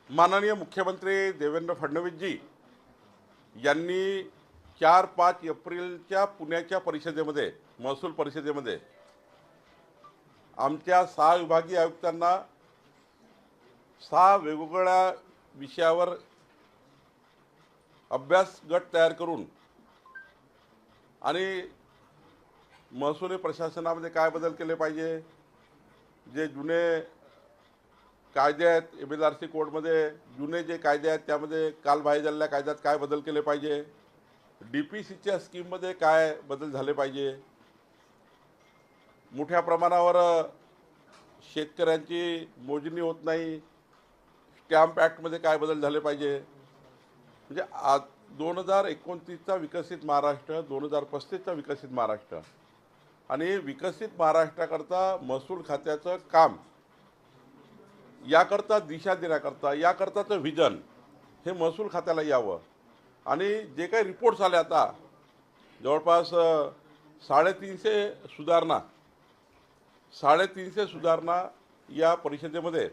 माननीय मुख्यमंत्री देवेंद्र फडणवीसजी यांनी 4-5 एप्रिलच्या पुण्याच्या परिषदेमध्ये महसूल परिषदेमध्ये आमच्या 6 विभागीय आयुक्तांना 6 वेगवेगळ्या विषयावर अभ्यास गट तयार करून आणि महसूल प्रशासनामध्ये काय बदल केले पाहिजे, जे जुने कायदे आहेत MLRC कोडमध्ये जुने जे कायदे आहेत त्यामध्ये कालबाह्य झालेल्या कायद्यात काय बदल केले पाहिजे, DPCच्या स्कीममध्ये काय बदल झाले पाहिजे, मोठ्या प्रमाणावर शेतकऱ्यांची मोजणी होत नाही, स्टॅम्प ॲक्टमध्ये काय बदल झाले पाहिजे, म्हणजे 2029चा विकसित महाराष्ट्र, 2035चा विकसित महाराष्ट्र आणि विकसित महाराष्ट्राकरता महसूल खात्याचं काम याकरता दिशा देण्याकरता याकरताचं व्हिजन हे महसूल खात्याला यावं आणि जे काही रिपोर्ट्स आले आता जवळपास 350 सुधारणा या परिषदेमध्ये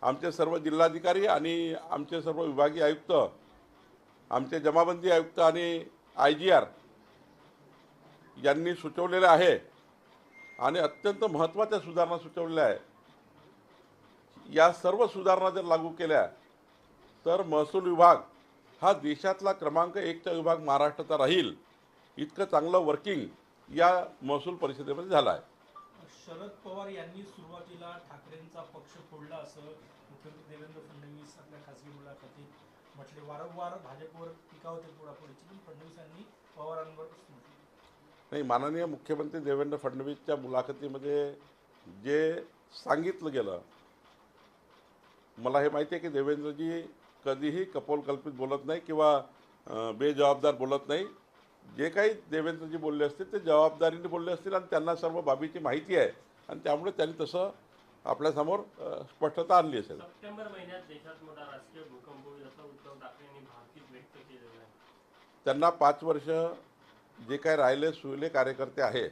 आमचे सर्व जिल्हाधिकारी आणि आमचे सर्व विभागीय आयुक्त, आमचे जमाबंदी आयुक्त आणि IGR यांनी सुचवलेले आहे आणि अत्यंत महत्त्वाच्या सुधारणा सुचवलेल्या आहे। या सर्व सुधारणा जर लागू केल्या तर महसूल विभाग हा देशातला क्रमांक 1चा विभाग महाराष्ट्राचा राहील, इतकं चांगलं वर्किंग या महसूल परिषदेमध्ये झालं आहे। शरद पवार यांनी सुरुवातीला ठाकरेंचा पक्ष फोडला असं मुख्यमंत्री देवेंद्र फडणवीस आपल्या खासगी मुलाखतीत म्हटले। वारंवार भाजपवर टीका होते पुढापुढीची, पण फडणवीस यांनी पवारांवर नाही, माननीय मुख्यमंत्री देवेंद्र फडणवीसच्या मुलाखतीमध्ये जे सांगितलं गेलं, मला हे माहिती आहे की देवेंद्रजी कधीही कपोलकल्पित बोलत नाही किंवा बेजबाबदार बोलत नाही। जे काही देवेंद्रजी बोलले असतील ते जबाबदारीने बोलले असतील आणि त्यांना सर्व बाबीची माहिती आहे आणि त्यामुळे त्यांनी तसं आपल्यासमोर स्पष्टता आणली असेल। सप्टेंबर महिन्यात देशात मोठा राजकीय भूकंप होईल असं उद्धव ठाकरेंनी भाकीत व्यक्त केलेलं आहे। त्यांना 5 वर्ष जे काही राहिले सुहिले कार्यकर्ते आहे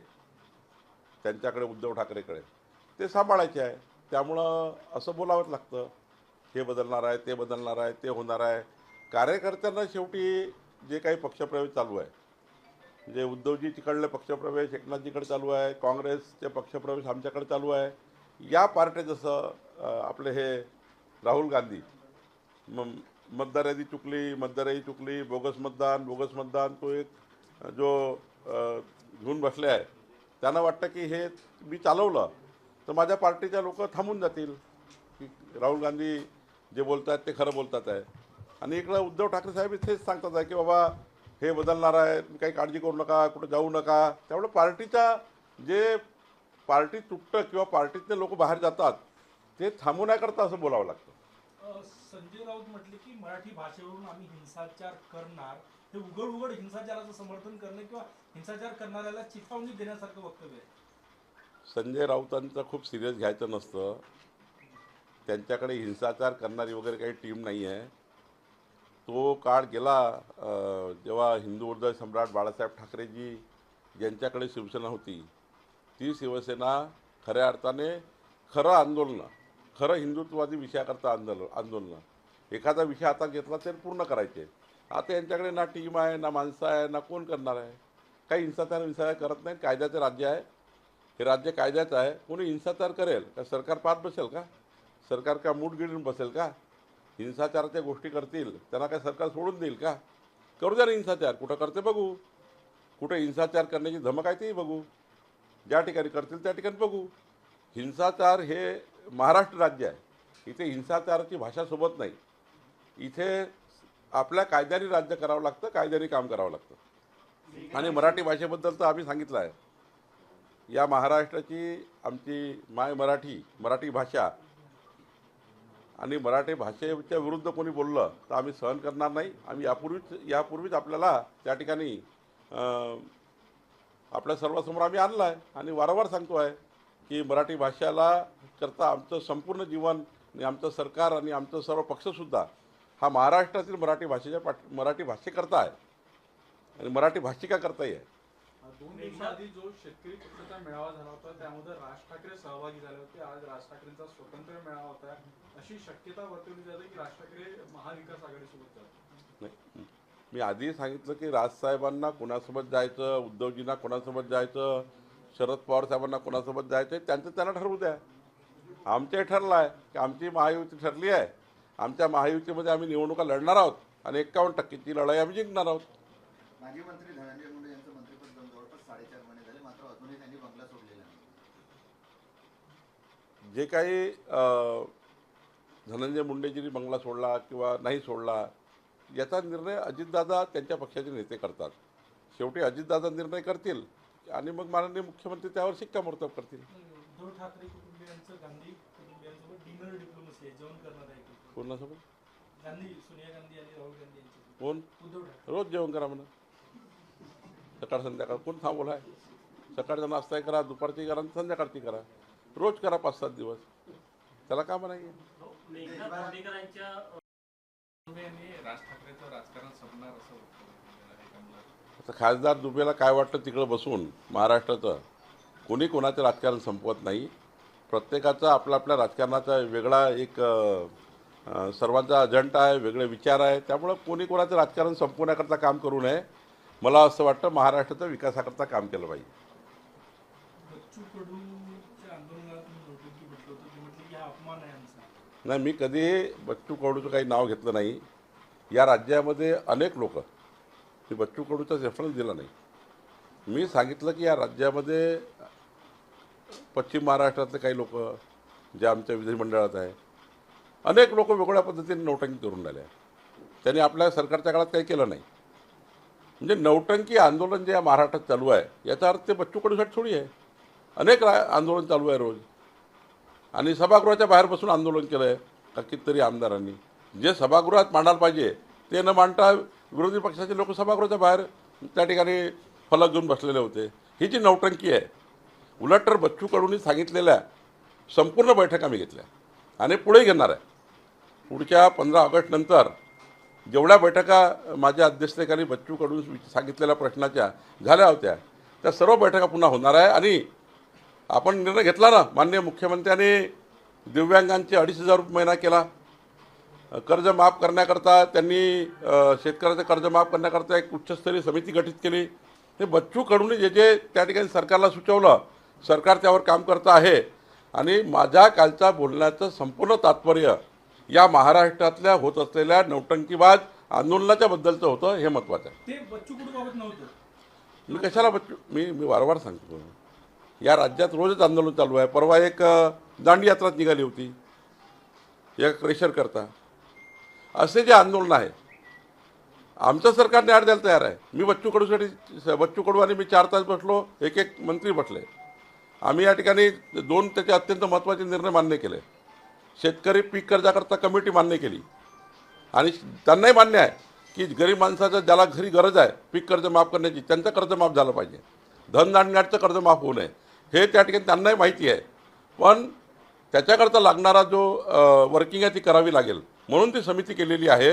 त्यांच्याकडे, उद्धव ठाकरेकडे ते सांभाळायचे आहे, त्यामुळं असं बोलावंच लागतं। हे बदलणार आहे, ते बदलणार आहे, ते होणार आहे। कार्यकर्त्यांना शेवटी जे काही पक्षप्रवेश चालू आहे, म्हणजे उद्धवजी तिकडले पक्षप्रवेश एकनाथजीकडे चालू आहे, काँग्रेसचे पक्षप्रवेश आमच्याकडे चालू आहे। या पार्ट्या जसं आपले हे राहुल गांधी मतदार यादी चुकली, बोगस मतदान तो एक जो घेऊन बसले आहे, त्यांना वाटतं की हे मी चालवलं तर माझ्या पार्टीच्या लोक थांबून जातील की राहुल गांधी जे बोलतात ते खरं बोलतात आहे। आणि इकडं उद्धव ठाकरे साहेब इथेच सांगतात आहे की बाबा हे बदलणार आहे, काही काळजी करू नका, कुठं जाऊ नका। त्यामुळे पार्टीचा जे पार्टी तुटतं किंवा पार्टीतले लोक बाहेर जातात ते थांबवण्याकरता असं बोलावं लागतं। संजय राऊत म्हटले की मराठी भाषेवरून आम्ही हिंसाचार करणार, हे उघड हिंसाचाराचं समर्थन करणे किंवा हिंसाचार करणाऱ्याला चिथावणी देण्यासारखं वक्तव्य आहे। संजय राऊतांचं खूप सिरियस घ्यायचं नसतं, त्यांच्याकडे हिंसाचार करणारी वगैरे काही टीम नाही आहे। तो काळ गेला जेव्हा हिंदू हृदय सम्राट बाळासाहेब ठाकरेजी ज्यांच्याकडे शिवसेना होती, ती शिवसेना खऱ्या अर्थाने खरं हिंदुत्ववादी विषयाकरता आंदोलनं एखादा विषय आता घेतला तर पूर्ण करायचे। आता यांच्याकडे ना टीम आहे, ना माणसं आहे, ना कोण करणार आहे। काही हिंसाचार करत नाही। कायद्याचं राज्य आहे, हे राज्य कायद्याचं आहे। कोणी हिंसाचार करेल का सरकार पाहत बसेल का? सरकार का मूठ गिळून बसेल का? हिंसाचाराच्या गोष्टी करतील त्यांना काय सरकार सोडून देईल का? करू द्या ना हिंसाचार, कुठं करते बघू, कुठे हिंसाचार करण्याची धमक आहे तेही बघू, ज्या ठिकाणी करतील त्या ठिकाणी बघू। हिंसाचार हे महाराष्ट्र राज्य आहे, इथे हिंसाचाराची भाषा सोबत नाही। इथे आपल्या कायद्याने राज्य करावं लागतं, कायद्याने काम करावं लागतं। आणि मराठी भाषेबद्दल तर आम्ही सांगितलं आहे, या महाराष्ट्राची आमची माय मराठी भाषा आणि मराठी भाषेच्या विरुद्ध कोणी बोललं तर आम्ही सहन करणार नाही। आम्ही यापूर्वीच आपल्याला त्या ठिकाणी आपल्या सर्वांसमोर आम्ही आणलं आहे आणि वारंवार सांगतो आहे की मराठी भाषेला करता आमचं संपूर्ण जीवन आणि आमचं सरकार आणि आमचं सर्व पक्षसुद्धा हा महाराष्ट्रातील मराठी भाषेकरता आहे आणि मराठी भाषिका करताही आहे। 2 दिवसाआधी जो शेतकरी पक्षाचा मेळावा झाला होता त्यामध्ये राज ठाकरे सहभागी झाले होते. आज राज ठाकरेंचा स्वतंत्र मेळावा होता. अशी शक्यता वर्तवली जाते की राज ठाकरे महाविकास आघाडीसोबत जातात. नाही, मी आधी सांगितलं की राजसाहेबांना कोणासोबत जायचं, उद्धवजींना कोणासोबत जायचं, शरद पवार साहेबांना कोणासोबत जायचं त्यांचं त्यांना ठरवू द्या. आमचे ठरलं आहे की आमची महायुती ठरली आहे. आमच्या महायुतीमध्ये आम्ही निवडणुका लढणार आहोत आणि 51%ची लढाई आम्ही जिंकणार आहोत. माजी मंत्री धनंजय मुंडे यांचं मंत्रिपद जवळपास 4.5 महिने झाले, मात्र अजूनही त्यांनी बंगला सोडलेला नाही. जे काही धनंजय मुंडेजींनी बंगला सोडला किंवा नाही सोडला याचा निर्णय अजितदादा त्यांच्या पक्षाचे नेते करतात. शेवटी अजितदादा निर्णय करतील आणि मग माननीय मुख्यमंत्री त्यावर शिक्कामोर्तब करतील. उद्धव ठाकरे कुटुंबियांचं गांधी कुटुंबियांसोबत डिनर डिप्लोमसी आहे, जेवण करणार आहे. कोणासोबत? गांधी, सोनिया गांधी आणि राहुल गांधी यांच्यासोबत. कोण? उद्धव ठाकरे. रोज जेवण करा म्हणा, सकाळ संध्याकाळ. कोण थांबवलं आहे? सकाळचा नाश्ताही करा, दुपारची करा आणि संध्याकाळची करा. रोज करा 5-7 दिवस. त्याला का म्हणाय? मेघनाथ बोर्डीकरांच्या राज ठाकरेचं राजकारण संपणार असं आता खासदार दुबेला काय वाटतं तिकडं बसून महाराष्ट्राचं? कोणी कोणाचं राजकारण संपवत नाही. प्रत्येकाचा आपला आपल्या राजकारणाचा वेगळा एक सर्वांचा अजेंडा आहे, वेगळे विचार आहे. त्यामुळं कोणी कोणाचं राजकारण संपवण्याकरता काम करू नये. मला असं वाटतं महाराष्ट्राच्या विकासाकरता काम केलं पाहिजे. बच्चू कडूच्या आंदोलनात तुम्ही नोटीस म्हटलं होतं, ते म्हटलं की हा अपमान आहे आमचा. नाही, मी कधी बच्चू कडूचं काही नाव घेतलं नाही. या राज्यामध्ये अनेक लोक, मी बच्चू कडूचा रेफरन्स दिला नाही. मी सांगितलं की या राज्यामध्ये पश्चिम महाराष्ट्रातले काही लोक जे आमच्या विधिमंडळात आहे, अनेक लोक वेगवेगळ्या पद्धतीने नौटंकी करून राहिले. त्यांनी आपल्या सरकारच्या काळात काही केलं नाही. म्हणजे नौटंकी आंदोलन जे या महाराष्ट्रात चालू आहे याचा अर्थ ते बच्चू कडूसाठी थोडी आहे. अनेक आंदोलन चालू आहे रोज. आणि सभागृहाच्या बाहेर बसून आंदोलन केलं आहे का कितीतरी आमदारांनी. जे सभागृहात मांडायला पाहिजे ते न मांडता विरोधी पक्षाचे लोक सभागृहाच्या बाहेर त्या ठिकाणी फलक घेऊन बसलेले होते. ही जी नौटंकी आहे. उलट तर बच्चू कडूंनी सांगितलेल्या संपूर्ण बैठका मी घेतल्या आणि पुढे घेणार आहे. पुढच्या 15 ऑगस्ट नंतर जेवढ्या बैठका माझ्या अध्यक्षतेखाली बच्चू कडून सांगितलेल्या प्रश्नाच्या झाल्या होत्या त्या सर्व बैठका पुन्हा होणार आहे. आणि आपण निर्णय घेतला ना, माननीय मुख्यमंत्र्यांनी दिव्यांगांचे 2,500 रुपये महिना केला. कर्ज माफ करण्याकरता त्यांनी शेतकऱ्याचं कर्ज माफ करण्याकरता एक उच्चस्तरीय समिती गठीत केली. हे बच्चू कडूंनी जे जे त्या ठिकाणी सरकारला सुचवलं, सरकार त्यावर काम करतं आहे. आणि माझ्या कालच्या बोलण्याचं संपूर्ण तात्पर्य या महाराष्ट्रातल्या होत असलेल्या नौटंकीबाज आंदोलनाच्या बद्दलचं होतं. हे महत्त्वाचं आहे. ते बच्चू कडू बाबत नव्हतं. मी कशाला मी वारंवार सांगतो, या राज्यात रोजच आंदोलन चालू आहे. परवा एक दांडीयात्रा निघाली होती एक क्रेशर करता. असे जे आंदोलन आहे आमचं सरकार न्याय द्यायला तयार आहे. मी बच्चू कडू आणि मी 4 तास बसलो, एक मंत्री बसले. आम्ही या ठिकाणी 2 त्याचे अत्यंत महत्त्वाचे निर्णय मान्य केले. शेतकरी पीक कर्जाकरता कमिटी मान्य केली आणि त्यांनाही मान्य आहे की गरीब माणसाचं ज्याला घरी गरज आहे पीक कर्ज माफ करण्याची, त्यांचं कर्ज माफ झालं पाहिजे. धनधान्याचं कर्ज माफ होऊ नये हे त्या ठिकाणी त्यांनाही माहिती आहे. पण त्याच्याकरता लागणारा जो वर्किंग आहे ती करावी लागेल म्हणून ती समिती केलेली आहे.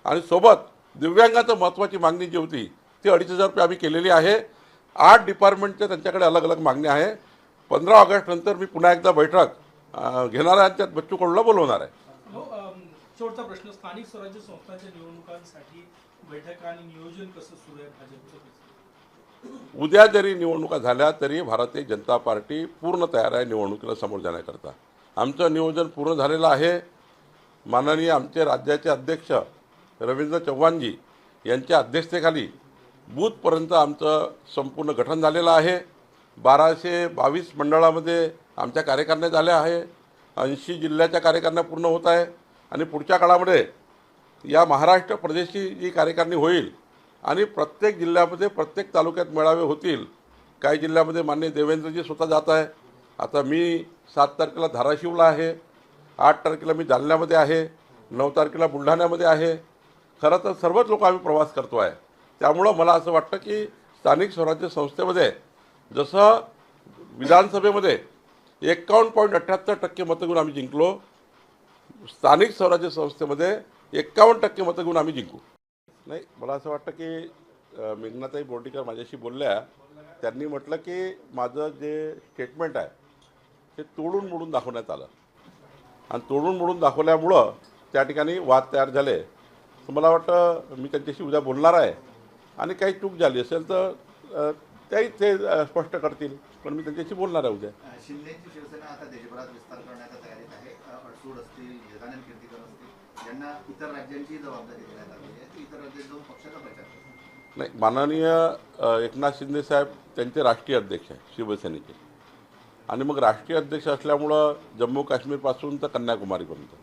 आणि सोबत दिव्यांगाचं महत्त्वाची मागणी जी होती ती 2,500 रुपये आम्ही केलेली आहे. 8 डिपार्टमेंटच्या त्यांच्याकडे अलग अलग मागण्या आहे. 15 ऑगस्ट नंतर मी पुन्हा एकदा बैठक घेणार आहे. त्यात बच्चू कडूला बोलवणार आहे. शेवटचा प्रश्न, स्थानिक स्वराज्य संस्थांच्या निवडणुकांसाठी बैठक आणि नियोजन कसं सुरू आहे भाजपचं? उद्या जरी निवडणुका झाल्या तरी भारतीय जनता पार्टी पूर्ण तयार आहे निवडणुकीला समोर जाण्याकरता. आमचं नियोजन पूर्ण झालेलं आहे. माननीय आमचे राज्याचे अध्यक्ष रवींद्र चव्हाणजी यांच्या अध्यक्षतेखाली बूथपर्यंत आमचं संपूर्ण गठन झालेलं आहे. 1222 मंडळामध्ये आमच्या कार्यकारिण्या झाल्या आहे. 80 जिल्ह्याच्या कार्यकारिण्या पूर्ण होत आहे. आणि पुढच्या काळामध्ये या महाराष्ट्र प्रदेशची जी कार्यकारिणी होईल आणि प्रत्येक जिल्ह्यामध्ये प्रत्येक तालुक्यात मेळावे होतील. काही जिल्ह्यामध्ये माननीय देवेंद्रजी स्वतः जात आहे. आता मी 7 तारखेला धाराशिवला आहे, 8 तारखेला मी जालन्यामध्ये आहे, 9 तारखेला बुलढाण्यामध्ये आहे. खरं तर सर्वच लोक आम्ही प्रवास करतो आहे. त्यामुळं मला असं वाटतं की स्थानिक स्वराज्य संस्थेमध्ये जसं विधानसभेमध्ये 51.78% मतं घेऊन आम्ही जिंकलो, स्थानिक स्वराज्य संस्थेमध्ये 51% मतं घेऊन आम्ही जिंकू. नाही, मला असं वाटतं की मेघनाताई बोर्डीकर माझ्याशी बोलल्या त्यांनी म्हटलं की माझं जे स्टेटमेंट आहे ते तोडून मोडून दाखवण्यात आलं आणि तोडून मोडून दाखवल्यामुळं त्या ठिकाणी वाद तयार झाले. तर मला वाटतं मी त्यांच्याशी उद्या बोलणार आहे आणि काही चूक झाली असेल तर त्याही ते स्पष्ट करतील, पण मी त्यांच्याशी बोलणार आहे उद्या. शिंदेची शिवसेना आता देशभरात विस्तार करण्याच्या तयारीत आहे. अडसूड असतील, गजानन कीर्तीकर असतील, यांना इतर राज्यांची जबाबदारी देण्यात आली आहे. ते इतर राज्यात जाऊन पक्षाचा प्रचार करतात. नाही, माननीय एकनाथ शिंदे साहेब त्यांचे राष्ट्रीय अध्यक्ष आहे शिवसेनेचे, आणि मग राष्ट्रीय अध्यक्ष असल्यामुळं जम्मू काश्मीरपासून तर कन्याकुमारीपर्यंत,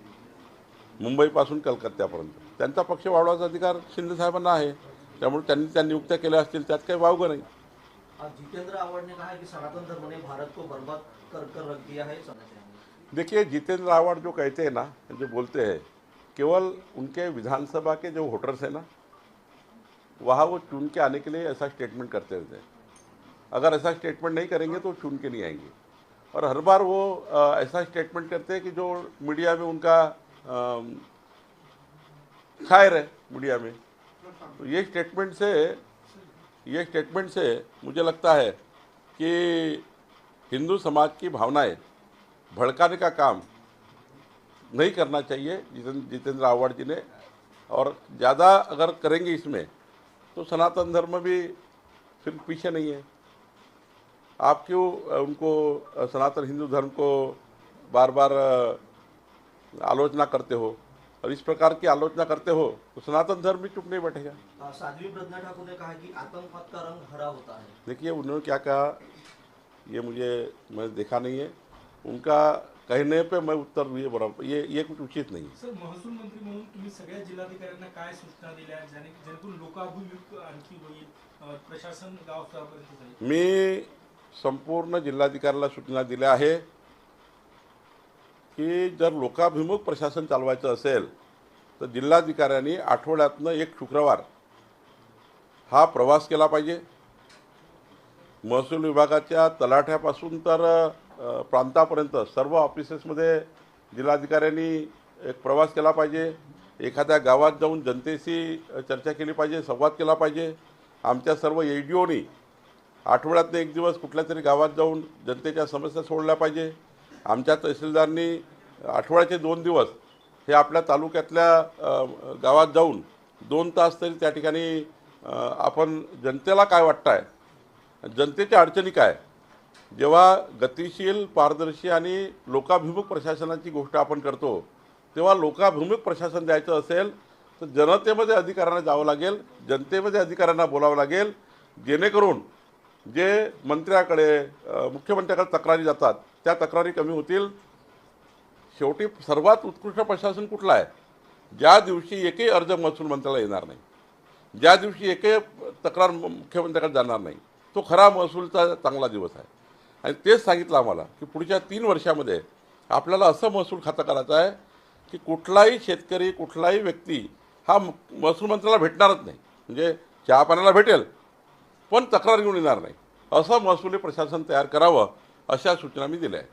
मुंबईपासून कलकत्त्यापर्यंत त्यांचा पक्ष वाढवायचा अधिकार शिंदे साहेबांना आहे. त्यामुळे त्यांनी त्या नियुक्त्या केल्या असतील, त्यात काही वावगं नाही. जितेंद्र आव्हाड ने कहा है कि सनातन धर्म ने भारत को बर्बाद कर कर रख दिया है. देखिए, जितेंद्र आव्हाड जो कहते हैं ना, जो बोलते हैं, केवल उनके विधानसभा के जो वोटर्स हैं ना, वहाँ वो चुन के आने के लिए ऐसा स्टेटमेंट करते रहते हैं. अगर ऐसा स्टेटमेंट नहीं करेंगे तो चुन के नहीं आएंगे. और हर बार वो ऐसा स्टेटमेंट करते हैं कि जो मीडिया में उनका शायर है मीडिया में. तो ये स्टेटमेंट से मुझे लगता है कि हिंदू समाज की भावनाएं भड़काने का काम नहीं करना चाहिए जितेंद्र आव्हाड जी ने. और ज़्यादा अगर करेंगे इसमें तो सनातन धर्म भी फिर पीछे नहीं है. आप क्यों उनको सनातन हिंदू धर्म को बार बार आलोचना करते हो, और इस प्रकार की आलोचना करते हो तो सनातन धर्म भी चुप नहीं बैठेगा. साध्वी प्रज्ञा ठाकुर ने कहा है कि आतंकवाद का रंग हरा होता है. देखिए, उन्होंने क्या कहा ये मैंने देखा नहीं है. उनका कहने पे मैं उत्तर दिए बरोबर, ये कुछ उचित नहीं है. सर, महसूल मंत्री म्हणून तुम्ही सगळ्या जिल्हाधिकाऱ्यांना काय सूचना दिल्या जेणेकरून लोकाभिमुख आणखी होईल, प्रशासन गावस्तरापर्यंत जाईल? मी संपूर्ण जिल्हाधिकाऱ्याला सूचना दिल्या आहे की जर लोकाभिमुख प्रशासन चालवायचं असेल तर जिल्हाधिकाऱ्यांनी आठवड्यातनं एक शुक्रवार हा प्रवास केला पाहिजे. महसूल विभागाच्या तलाठ्यापासून तर प्रांतापर्यंत सर्व ऑफिसेसमध्ये जिल्हाधिकाऱ्यांनी एक प्रवास केला पाहिजे. एखाद्या गावात जाऊन जनतेशी चर्चा केली पाहिजे, संवाद केला पाहिजे. आमच्या सर्व ADOनी आठवड्यातनं एक दिवस कुठल्या तरी गावात जाऊन जनतेच्या समस्या सोडल्या पाहिजे. आमच्या तहसीलदारांनी आठवड्याचे 2 दिवस हे आपल्या तालुक्यातल्या गावात जाऊन 2 तास तरी त्या ठिकाणी आपण जनतेला काय वाटतं आहे, जनतेच्या अडचणी काय, जेव्हा गतिशील, पारदर्शी आणि लोकाभिमुख प्रशासनाची गोष्ट आपण करतो तेव्हा लोकाभिमुख प्रशासन द्यायचं असेल तर जनतेमध्ये अधिकाऱ्यांना जावं लागेल, जनतेमध्ये अधिकाऱ्यांना बोलावं लागेल, जेणेकरून जे मंत्र्याकडे, मुख्यमंत्र्याकडे तक्रारी जातात त्या तक्रारी कमी होतील. शेवटी सर्वात उत्कृष्ट प्रशासन कुठलं आहे? ज्या दिवशी एकही अर्ज महसूल मंत्र्याला येणार नाही, ज्या दिवशी एकही तक्रार मुख्यमंत्र्याकडे जाणार नाही, तो खरा महसूलचा चांगला दिवस आहे. आणि तेच सांगितलं आम्हाला की पुढच्या 3 वर्षामध्ये आपल्याला असं महसूल खातं करायचं आहे की कुठलाही शेतकरी, कुठलाही व्यक्ती हा महसूल मंत्र्याला भेटणारच नाही. म्हणजे चहा पाण्याला भेटेल पण तक्रार घेऊन येणार नाही, असं महसुली प्रशासन तयार करावं, अशा सूचना मी दिल्या आहेत.